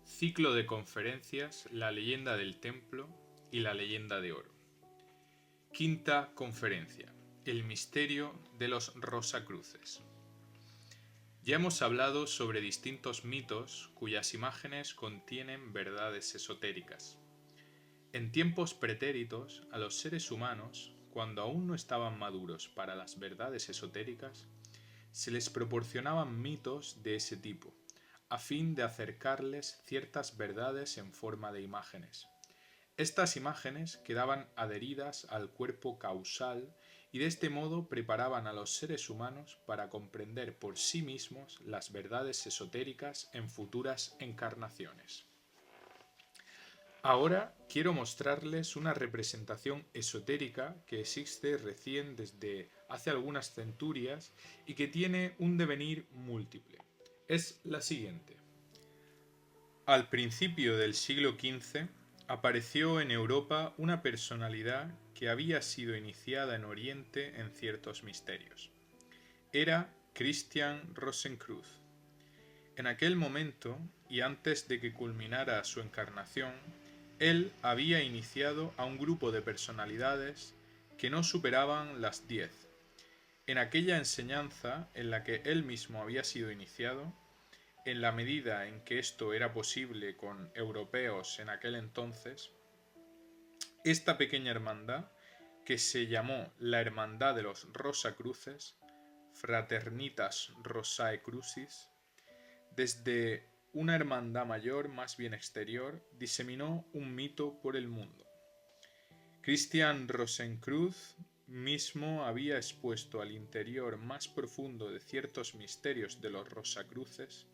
Ciclo de conferencias La leyenda del templo y la leyenda de oro. Quinta conferencia. El misterio de los Rosacruces. Ya hemos hablado sobre distintos mitos cuyas imágenes contienen verdades esotéricas. En tiempos pretéritos, a los seres humanos, cuando aún no estaban maduros para las verdades esotéricas, se les proporcionaban mitos de ese tipo, a fin de acercarles ciertas verdades en forma de imágenes. Estas imágenes quedaban adheridas al cuerpo causal y de este modo preparaban a los seres humanos para comprender por sí mismos las verdades esotéricas en futuras encarnaciones. Ahora quiero mostrarles una representación esotérica que existe recién desde hace algunas centurias y que tiene un devenir múltiple. Es la siguiente. Al principio del siglo XV apareció en Europa una personalidad que había sido iniciada en Oriente en ciertos misterios. Era Christian Rosenkreuz. En aquel momento, y antes de que culminara su encarnación, él había iniciado a un grupo de personalidades que no superaban las 10. En aquella enseñanza en la que él mismo había sido iniciado, en la medida en que esto era posible con europeos en aquel entonces, esta pequeña hermandad, que se llamó la Hermandad de los Rosacruces, Fraternitas Rosae Crucis, desde una hermandad mayor más bien exterior, diseminó un mito por el mundo. Christian Rosenkreuz mismo había expuesto al interior más profundo de ciertos misterios de los Rosacruces,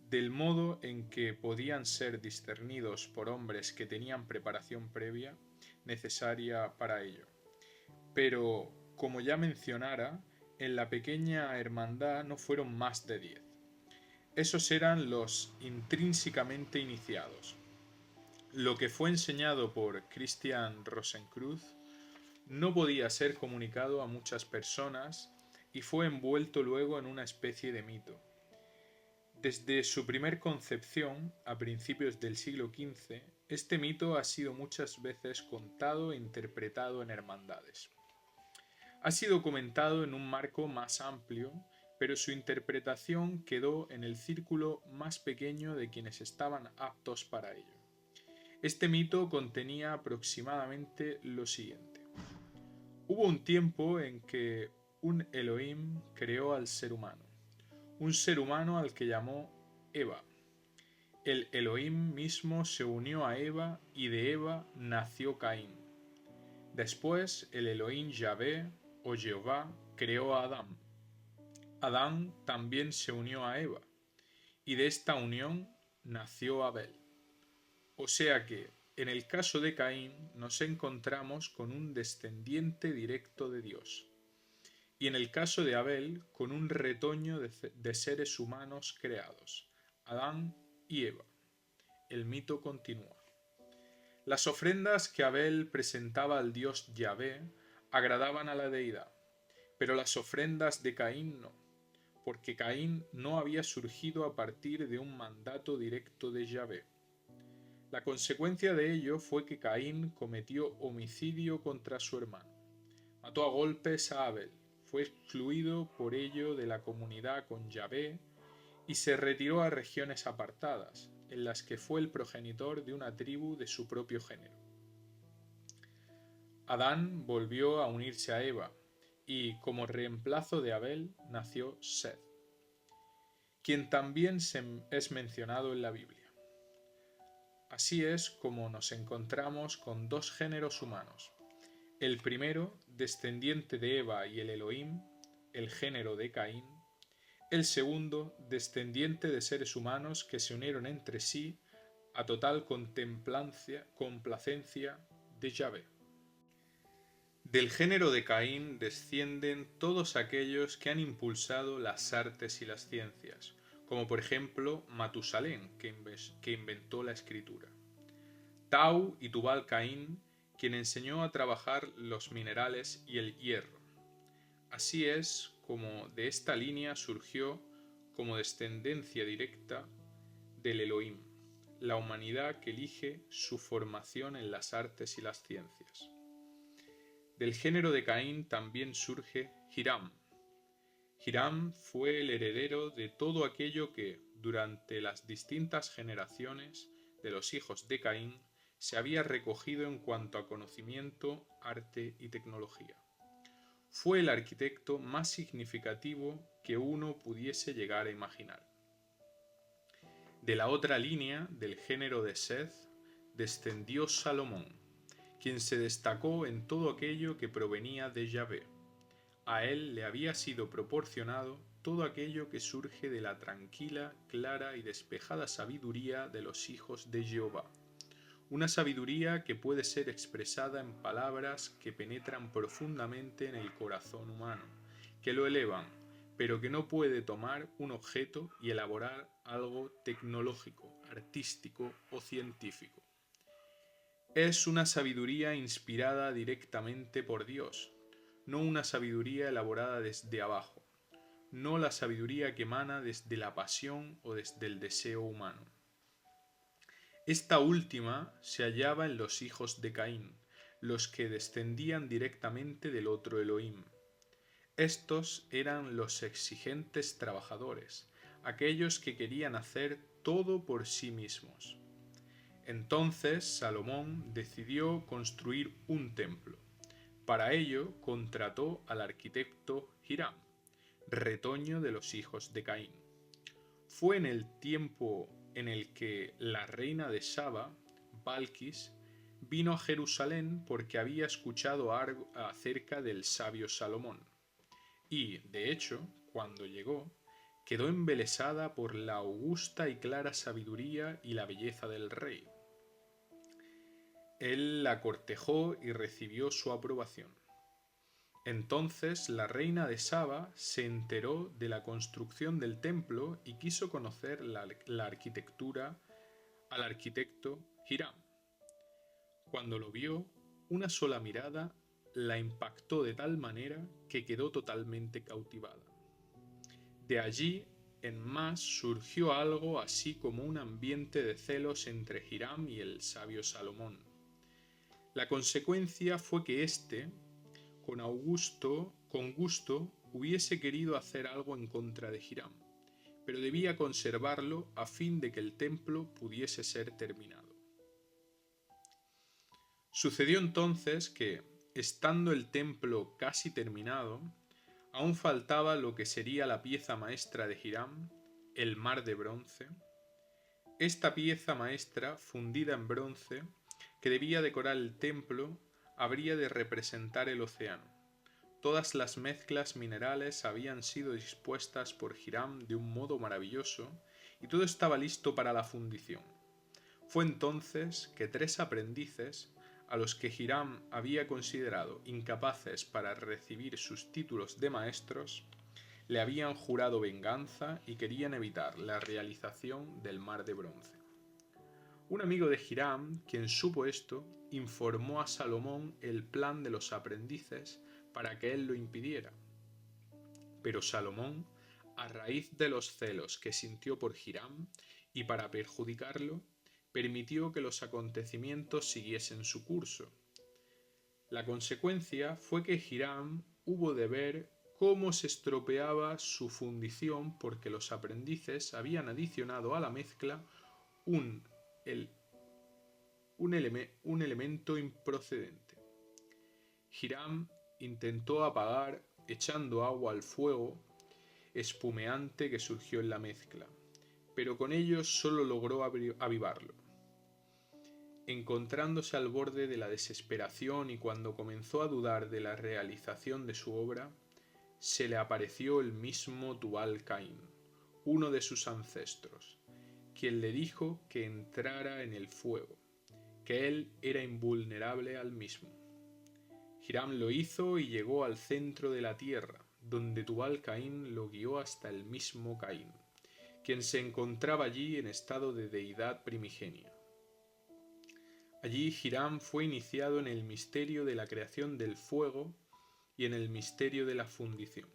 del modo en que podían ser discernidos por hombres que tenían preparación previa necesaria para ello. Pero, como ya mencionara, en la pequeña hermandad no fueron más de 10. Esos eran los intrínsecamente iniciados. Lo que fue enseñado por Christian Rosenkreuz no podía ser comunicado a muchas personas y fue envuelto luego en una especie de mito. Desde su primer concepción, a principios del siglo XV, este mito ha sido muchas veces contado e interpretado en hermandades. Ha sido comentado en un marco más amplio, pero su interpretación quedó en el círculo más pequeño de quienes estaban aptos para ello. Este mito contenía aproximadamente lo siguiente. Hubo un tiempo en que un Elohim creó al ser humano, un ser humano al que llamó Eva. El Elohim mismo se unió a Eva y de Eva nació Caín. Después el Elohim Yahvé o Jehová creó a Adán. Adán también se unió a Eva y de esta unión nació Abel. O sea que, en el caso de Caín, nos encontramos con un descendiente directo de Dios. Y en el caso de Abel, con un retoño de seres humanos creados, Adán y Eva. El mito continúa. Las ofrendas que Abel presentaba al dios Yahvé agradaban a la deidad, pero las ofrendas de Caín no, porque Caín no había surgido a partir de un mandato directo de Yahvé. La consecuencia de ello fue que Caín cometió homicidio contra su hermano. Mató a golpes a Abel, fue excluido por ello de la comunidad con Yahvé y se retiró a regiones apartadas, en las que fue el progenitor de una tribu de su propio género. Adán volvió a unirse a Eva y, como reemplazo de Abel, nació Seth, quien también es mencionado en la Biblia. Así es como nos encontramos con dos géneros humanos. El primero, descendiente de Eva y el Elohim, el género de Caín. El segundo, descendiente de seres humanos que se unieron entre sí a total complacencia de Yahvé. Del género de Caín descienden todos aquellos que han impulsado las artes y las ciencias, como por ejemplo Matusalén, que inventó la escritura. Tau y Tubal Caín, quien enseñó a trabajar los minerales y el hierro. Así es como de esta línea surgió como descendencia directa del Elohim. la humanidad que elige su formación en las artes y las ciencias. Del género de Caín también surge Hiram. Hiram fue el heredero de todo aquello que, durante las distintas generaciones de los hijos de Caín, se había recogido en cuanto a conocimiento, arte y tecnología. Fue el arquitecto más significativo que uno pudiese llegar a imaginar. De la otra línea, del género de Seth, descendió Salomón, quien se destacó en todo aquello que provenía de Yahvé. A él le había sido proporcionado todo aquello que surge de la tranquila, clara y despejada sabiduría de los hijos de Jehová. Una sabiduría que puede ser expresada en palabras que penetran profundamente en el corazón humano, que lo elevan, pero que no puede tomar un objeto y elaborar algo tecnológico, artístico o científico. Es una sabiduría inspirada directamente por Dios, no una sabiduría elaborada desde abajo, no la sabiduría que emana desde la pasión o desde el deseo humano. Esta última se hallaba en los hijos de Caín, los que descendían directamente del otro Elohim. Estos eran los exigentes trabajadores, aquellos que querían hacer todo por sí mismos. Entonces Salomón decidió construir un templo. Para ello contrató al arquitecto Hiram, retoño de los hijos de Caín. Fue en el tiempo en el que la reina de Saba, Balquis, vino a Jerusalén porque había escuchado algo acerca del sabio Salomón. Y, de hecho, cuando llegó, quedó embelesada por la augusta y clara sabiduría y la belleza del rey. Él la cortejó y recibió su aprobación. Entonces la reina de Saba se enteró de la construcción del templo y quiso conocer la arquitectura al arquitecto Hiram. Cuando lo vio, una sola mirada la impactó de tal manera que quedó totalmente cautivada. De allí en más surgió algo así como un ambiente de celos entre Hiram y el sabio Salomón. La consecuencia fue que éste, con gusto, hubiese querido hacer algo en contra de Hiram, pero debía conservarlo a fin de que el templo pudiese ser terminado. Sucedió entonces que, estando el templo casi terminado, aún faltaba lo que sería la pieza maestra de Hiram, el mar de bronce. Esta pieza maestra, fundida en bronce, que debía decorar el templo, habría de representar el océano. Todas las mezclas minerales habían sido dispuestas por Hiram de un modo maravilloso y todo estaba listo para la fundición. Fue entonces que 3 aprendices, a los que Hiram había considerado incapaces para recibir sus títulos de maestros, le habían jurado venganza y querían evitar la realización del mar de bronce. Un amigo de Hiram, quien supo esto, informó a Salomón el plan de los aprendices para que él lo impidiera. Pero Salomón, a raíz de los celos que sintió por Hiram y para perjudicarlo, permitió que los acontecimientos siguiesen su curso. La consecuencia fue que Hiram hubo de ver cómo se estropeaba su fundición porque los aprendices habían adicionado a la mezcla un elemento improcedente. Hiram intentó apagar echando agua al fuego espumeante que surgió en la mezcla, pero con ello solo logró avivarlo. Encontrándose al borde de la desesperación y cuando comenzó a dudar de la realización de su obra, se le apareció el mismo Tubal Caín, uno de sus ancestros, quien le dijo que entrara en el fuego, que él era invulnerable al mismo. Hiram lo hizo y llegó al centro de la tierra, donde Tubal Caín lo guió hasta el mismo Caín, quien se encontraba allí en estado de deidad primigenia. Allí Hiram fue iniciado en el misterio de la creación del fuego y en el misterio de la fundición.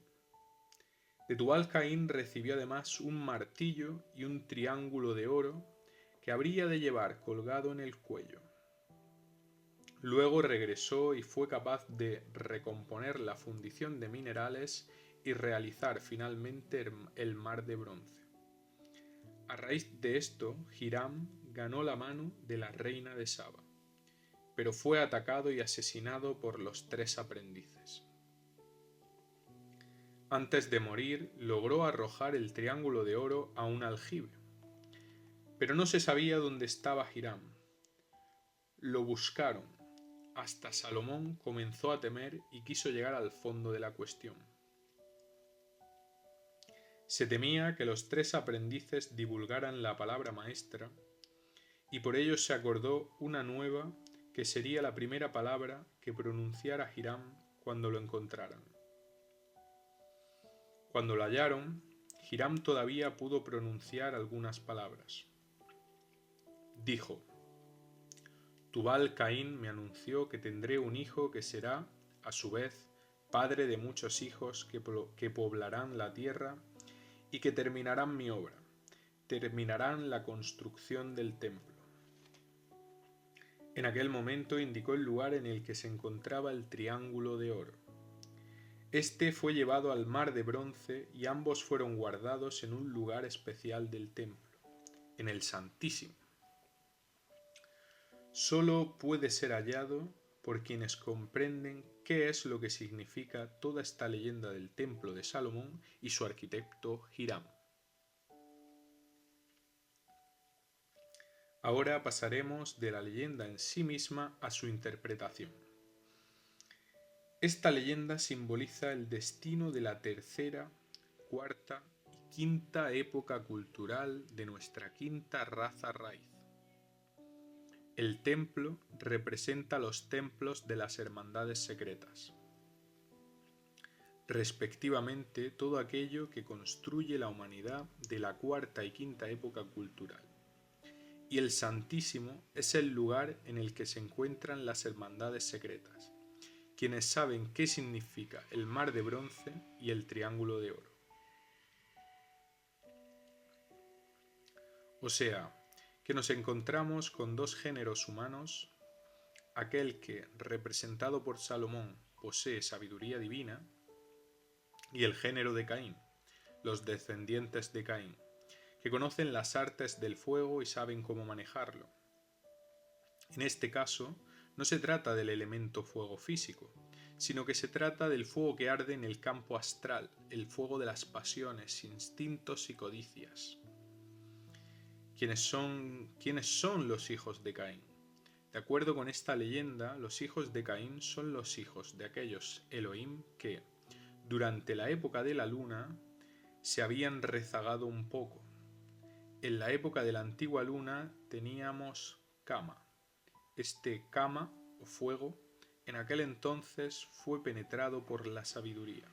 De Tubal Caín recibió además un martillo y un triángulo de oro que habría de llevar colgado en el cuello. Luego regresó y fue capaz de recomponer la fundición de minerales y realizar finalmente el mar de bronce. A raíz de esto, Hiram ganó la mano de la reina de Saba, pero fue atacado y asesinado por los 3 aprendices. Antes de morir, logró arrojar el triángulo de oro a un aljibe, pero no se sabía dónde estaba Hiram. Lo buscaron, hasta Salomón comenzó a temer y quiso llegar al fondo de la cuestión. Se temía que los 3 aprendices divulgaran la palabra maestra, y por ello se acordó una nueva que sería la primera palabra que pronunciara Hiram cuando lo encontraran. Cuando lo hallaron, Hiram todavía pudo pronunciar algunas palabras. Dijo: Tubal-Caín me anunció que tendré un hijo que será, a su vez, padre de muchos hijos que poblarán la tierra y que terminarán mi obra, terminarán la construcción del templo. En aquel momento indicó el lugar en el que se encontraba el triángulo de oro. Este fue llevado al mar de bronce y ambos fueron guardados en un lugar especial del templo, en el Santísimo. Solo puede ser hallado por quienes comprenden qué es lo que significa toda esta leyenda del templo de Salomón y su arquitecto Hiram. Ahora pasaremos de la leyenda en sí misma a su interpretación. Esta leyenda simboliza el destino de la tercera, cuarta y quinta época cultural de nuestra quinta raza raíz. El templo representa los templos de las hermandades secretas, respectivamente todo aquello que construye la humanidad de la cuarta y quinta época cultural. Y el Santísimo es el lugar en el que se encuentran las hermandades secretas, quienes saben qué significa el mar de bronce y el triángulo de oro. O sea, que nos encontramos con 2 géneros humanos, aquel que, representado por Salomón, posee sabiduría divina, y el género de Caín, los descendientes de Caín, que conocen las artes del fuego y saben cómo manejarlo. En este caso, no se trata del elemento fuego físico, sino que se trata del fuego que arde en el campo astral, el fuego de las pasiones, instintos y codicias. ¿Quiénes son los hijos de Caín? De acuerdo con esta leyenda, los hijos de Caín son los hijos de aquellos Elohim que, durante la época de la luna, se habían rezagado un poco. En la época de la antigua luna teníamos Kama. Este Kama, o fuego, en aquel entonces fue penetrado por la sabiduría.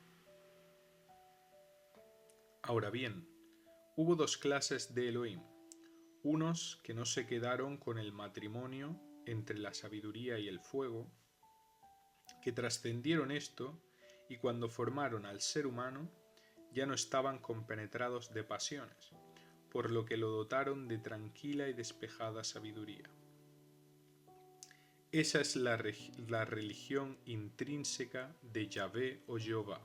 Ahora bien, hubo 2 clases de Elohim, unos que no se quedaron con el matrimonio entre la sabiduría y el fuego, que trascendieron esto y cuando formaron al ser humano ya no estaban compenetrados de pasiones, por lo que lo dotaron de tranquila y despejada sabiduría. Esa es la religión intrínseca de Yahvé o Jehová,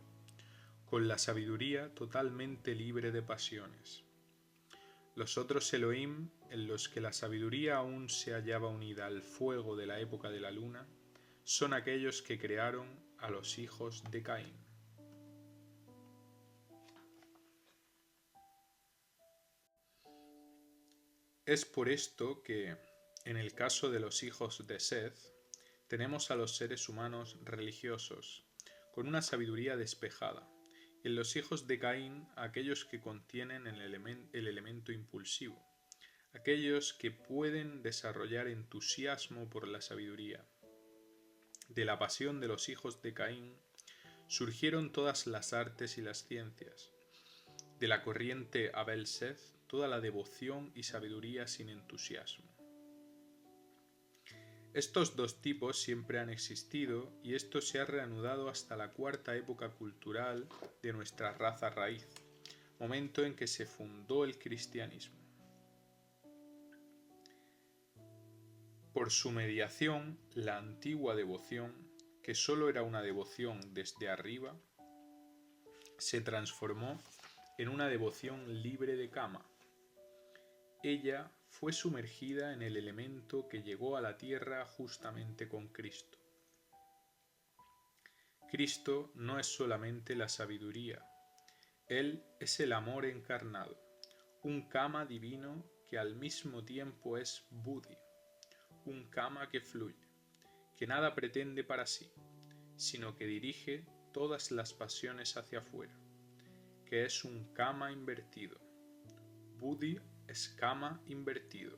con la sabiduría totalmente libre de pasiones. Los otros Elohim, en los que la sabiduría aún se hallaba unida al fuego de la época de la luna, son aquellos que crearon a los hijos de Caín. Es por esto que, en el caso de los hijos de Seth, tenemos a los seres humanos religiosos, con una sabiduría despejada, y en los hijos de Caín aquellos que contienen el elemento impulsivo, aquellos que pueden desarrollar entusiasmo por la sabiduría. De la pasión de los hijos de Caín surgieron todas las artes y las ciencias. De la corriente Abel-Seth, toda la devoción y sabiduría sin entusiasmo. Estos 2 tipos siempre han existido y esto se ha reanudado hasta la cuarta época cultural de nuestra raza raíz, momento en que se fundó el cristianismo. Por su mediación, la antigua devoción, que sólo era una devoción desde arriba, se transformó en una devoción libre de cama. Ella fue sumergida en el elemento que llegó a la tierra justamente con Cristo. Cristo no es solamente la sabiduría, Él es el amor encarnado, un Kama divino que al mismo tiempo es Buddhi, un Kama que fluye, que nada pretende para sí, sino que dirige todas las pasiones hacia afuera, que es un Kama invertido. Buddhi es Kama invertido.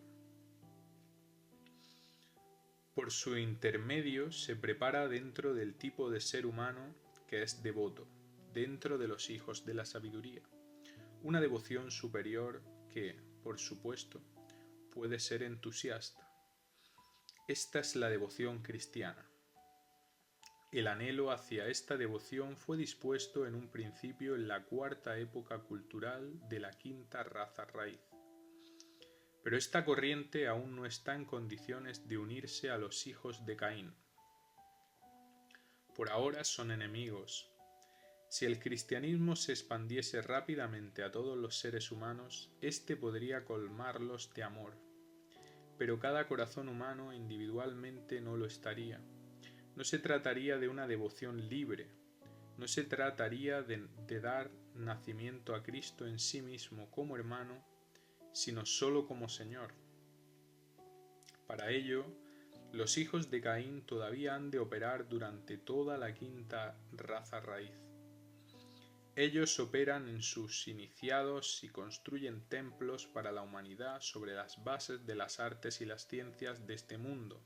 Por su intermedio se prepara dentro del tipo de ser humano que es devoto, dentro de los hijos de la sabiduría, una devoción superior que, por supuesto, puede ser entusiasta. Esta es la devoción cristiana. El anhelo hacia esta devoción fue dispuesto en un principio en la cuarta época cultural de la quinta raza raíz. Pero esta corriente aún no está en condiciones de unirse a los hijos de Caín. Por ahora son enemigos. Si el cristianismo se expandiese rápidamente a todos los seres humanos, éste podría colmarlos de amor. Pero cada corazón humano individualmente no lo estaría. No se trataría de una devoción libre. No se trataría de dar nacimiento a Cristo en sí mismo como hermano, sino solo como Señor. Para ello, los hijos de Caín todavía han de operar durante toda la quinta raza raíz. Ellos operan en sus iniciados y construyen templos para la humanidad sobre las bases de las artes y las ciencias de este mundo.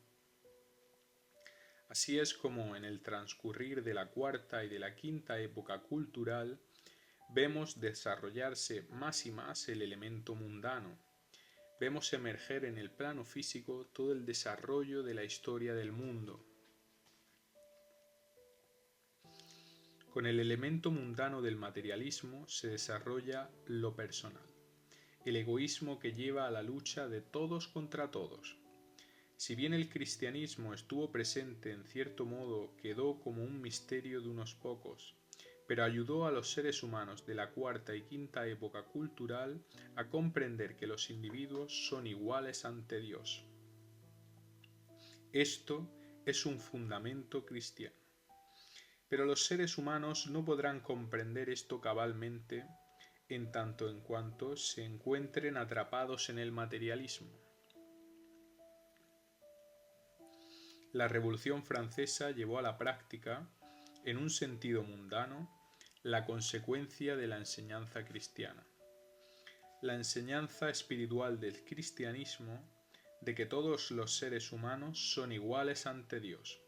Así es como en el transcurrir de la cuarta y de la quinta época cultural vemos desarrollarse más y más el elemento mundano. Vemos emerger en el plano físico todo el desarrollo de la historia del mundo. Con el elemento mundano del materialismo se desarrolla lo personal, el egoísmo que lleva a la lucha de todos contra todos. Si bien el cristianismo estuvo presente en cierto modo, quedó como un misterio de unos pocos, pero ayudó a los seres humanos de la cuarta y quinta época cultural a comprender que los individuos son iguales ante Dios. Esto es un fundamento cristiano. Pero los seres humanos no podrán comprender esto cabalmente en tanto en cuanto se encuentren atrapados en el materialismo. La Revolución Francesa llevó a la práctica, en un sentido mundano, la consecuencia de la enseñanza cristiana. La enseñanza espiritual del cristianismo de que todos los seres humanos son iguales ante Dios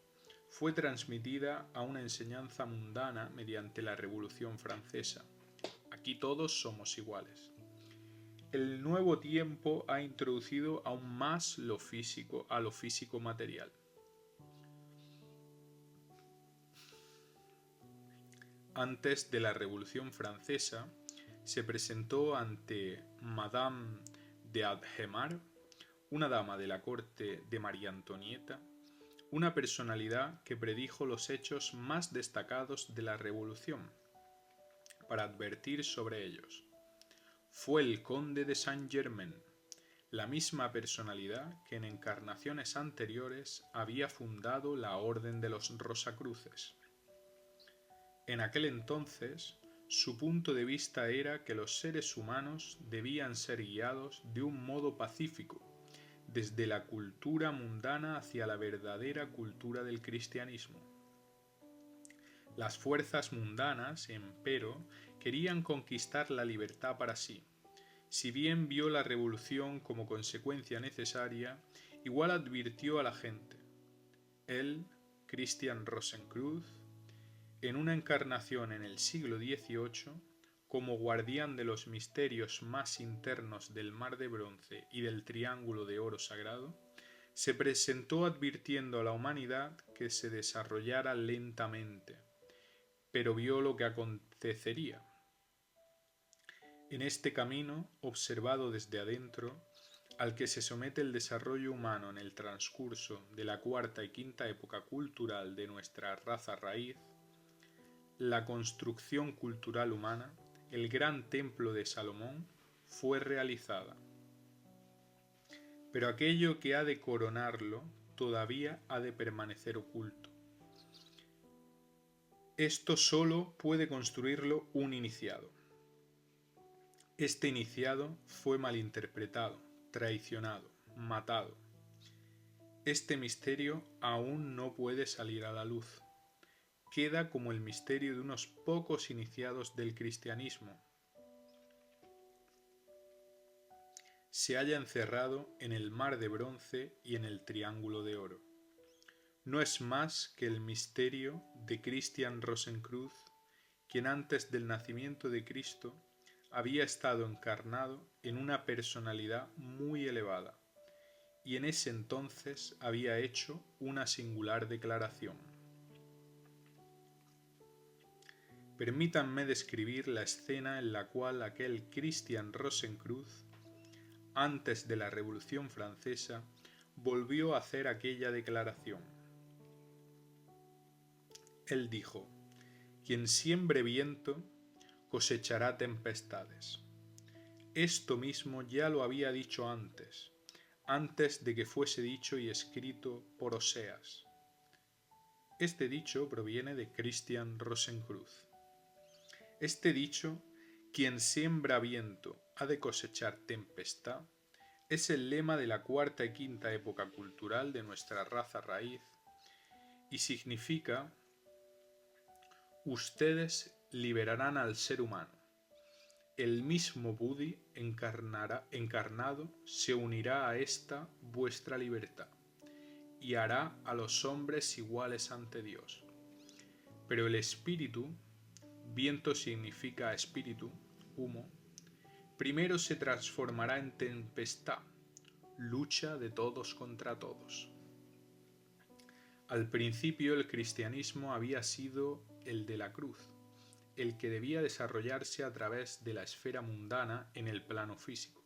fue transmitida a una enseñanza mundana mediante la Revolución Francesa. Aquí todos somos iguales. El nuevo tiempo ha introducido aún más lo físico material. Antes de la Revolución Francesa, se presentó ante Madame de Adhemar, una dama de la corte de María Antonieta, una personalidad que predijo los hechos más destacados de la Revolución, para advertir sobre ellos. Fue el conde de Saint-Germain, la misma personalidad que en encarnaciones anteriores había fundado la Orden de los Rosacruces. En aquel entonces, su punto de vista era que los seres humanos debían ser guiados de un modo pacífico, desde la cultura mundana hacia la verdadera cultura del cristianismo. Las fuerzas mundanas, empero, querían conquistar la libertad para sí. Si bien vio la revolución como consecuencia necesaria, igual advirtió a la gente. Él, Christian Rosenkreuz, en una encarnación en el siglo XVIII, como guardián de los misterios más internos del Mar de Bronce y del Triángulo de Oro Sagrado, se presentó advirtiendo a la humanidad que se desarrollara lentamente, pero vio lo que acontecería. En este camino, observado desde adentro, al que se somete el desarrollo humano en el transcurso de la cuarta y quinta época cultural de nuestra raza raíz, la construcción cultural humana, el gran templo de Salomón, fue realizada. Pero aquello que ha de coronarlo todavía ha de permanecer oculto. Esto solo puede construirlo un iniciado. Este iniciado fue malinterpretado, traicionado, matado. Este misterio aún no puede salir a la luz. Queda como el misterio de unos pocos iniciados del cristianismo. Se halla encerrado en el mar de bronce y en el triángulo de oro. No es más que el misterio de Christian Rosenkreuz, quien antes del nacimiento de Cristo había estado encarnado en una personalidad muy elevada, y en ese entonces había hecho una singular declaración. Permítanme describir la escena en la cual aquel Christian Rosenkreuz, antes de la Revolución Francesa, volvió a hacer aquella declaración. Él dijo: quien siembre viento, cosechará tempestades. Esto mismo ya lo había dicho antes de que fuese dicho y escrito por Oseas. Este dicho proviene de Christian Rosenkreuz. Este dicho, quien siembra viento ha de cosechar tempestad, es el lema de la cuarta y quinta época cultural de nuestra raza raíz y significa: ustedes liberarán al ser humano. El mismo Budi encarnado se unirá a esta vuestra libertad y hará a los hombres iguales ante Dios. Pero el espíritu, viento significa espíritu, humo, primero se transformará en tempestad, lucha de todos contra todos. Al principio el cristianismo había sido el de la cruz, el que debía desarrollarse a través de la esfera mundana en el plano físico.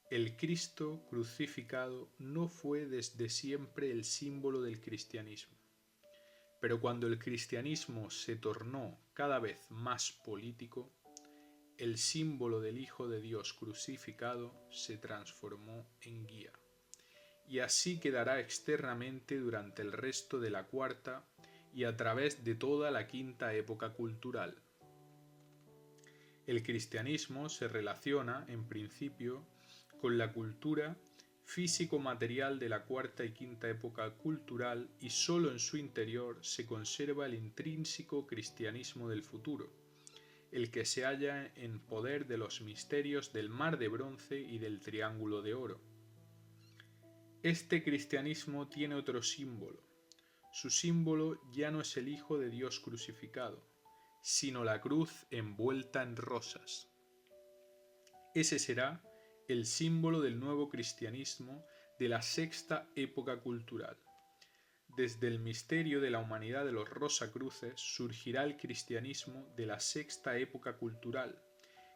El Cristo crucificado no fue desde siempre el símbolo del cristianismo, pero cuando el cristianismo se tornó cada vez más político, el símbolo del Hijo de Dios crucificado se transformó en guía, y así quedará externamente durante el resto de la cuarta y a través de toda la quinta época cultural. El cristianismo se relaciona, en principio, con la cultura físico-material de la cuarta y quinta época cultural y sólo en su interior se conserva el intrínseco cristianismo del futuro, el que se halla en poder de los misterios del mar de bronce y del triángulo de oro. Este cristianismo tiene otro símbolo. Su símbolo ya no es el Hijo de Dios crucificado, sino la cruz envuelta en rosas. Ese será el símbolo del nuevo cristianismo de la sexta época cultural. Desde el misterio de la humanidad de los Rosacruces surgirá el cristianismo de la sexta época cultural,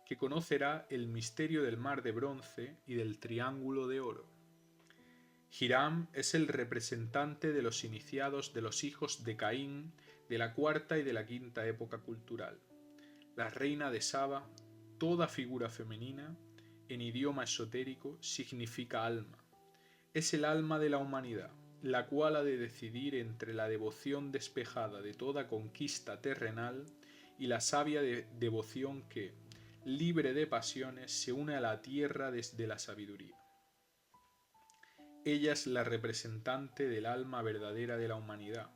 que conocerá el misterio del mar de bronce y del triángulo de oro. Hiram es el representante de los iniciados de los hijos de Caín de la cuarta y de la quinta época cultural. La reina de Saba, toda figura femenina, en idioma esotérico significa alma. Es el alma de la humanidad, la cual ha de decidir entre la devoción despejada de toda conquista terrenal y la sabia devoción que, libre de pasiones, se une a la tierra desde la sabiduría. Ella es la representante del alma verdadera de la humanidad,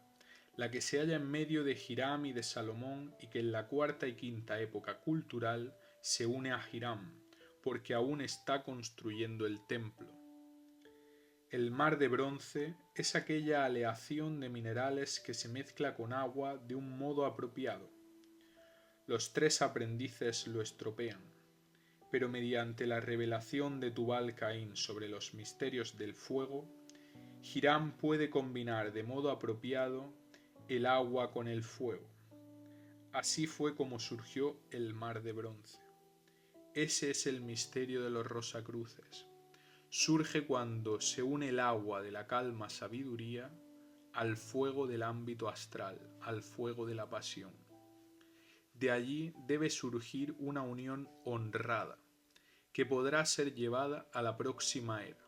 la que se halla en medio de Hiram y de Salomón y que en la cuarta y quinta época cultural se une a Hiram, porque aún está construyendo el templo. El mar de bronce es aquella aleación de minerales que se mezcla con agua de un modo apropiado. Los tres aprendices lo estropean, pero mediante la revelación de Tubal Caín sobre los misterios del fuego, Hiram puede combinar de modo apropiado el agua con el fuego. Así fue como surgió el mar de bronce. Ese es el misterio de los Rosacruces. surge cuando se une el agua de la calma sabiduría al fuego del ámbito astral, al fuego de la pasión. De allí debe surgir una unión honrada, que podrá ser llevada a la próxima era,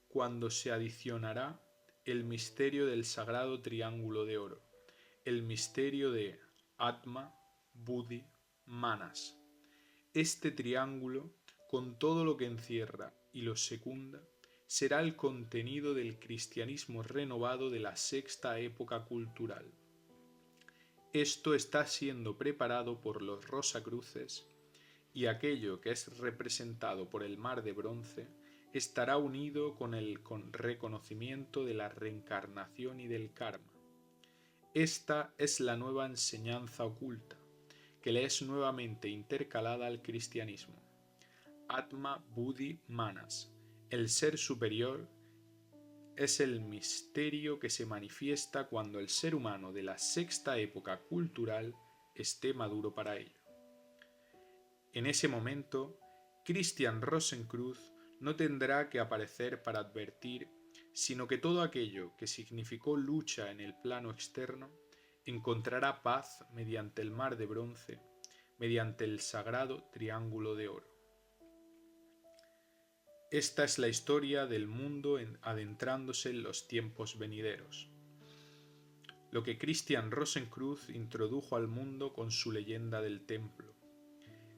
cuando se adicionará el misterio del sagrado triángulo de oro, el misterio de Atma, Buddhi, Manas. Este triángulo, con todo lo que encierra y lo secunda, será el contenido del cristianismo renovado de la sexta época cultural. Esto está siendo preparado por los Rosacruces, y aquello que es representado por el mar de bronce estará unido con el reconocimiento de la reencarnación y del karma. Esta es la nueva enseñanza oculta, que le es nuevamente intercalada al cristianismo. Atma Buddhi Manas, el ser superior, es el misterio que se manifiesta cuando el ser humano de la sexta época cultural esté maduro para ello. En ese momento, Christian Rosenkreuz no tendrá que aparecer para advertir, sino que todo aquello que significó lucha en el plano externo encontrará paz mediante el mar de bronce, mediante el sagrado triángulo de oro. Esta es la historia del mundo adentrándose en los tiempos venideros. Lo que Christian Rosenkreuz introdujo al mundo con su leyenda del templo.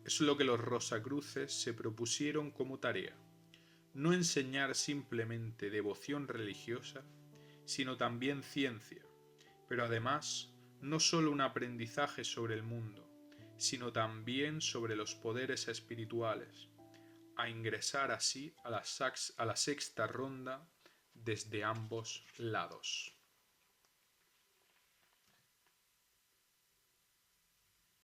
Es lo que los Rosacruces se propusieron como tarea, no enseñar simplemente devoción religiosa, sino también ciencia, pero además no solo un aprendizaje sobre el mundo, sino también sobre los poderes espirituales, a ingresar así a la sexta ronda desde ambos lados.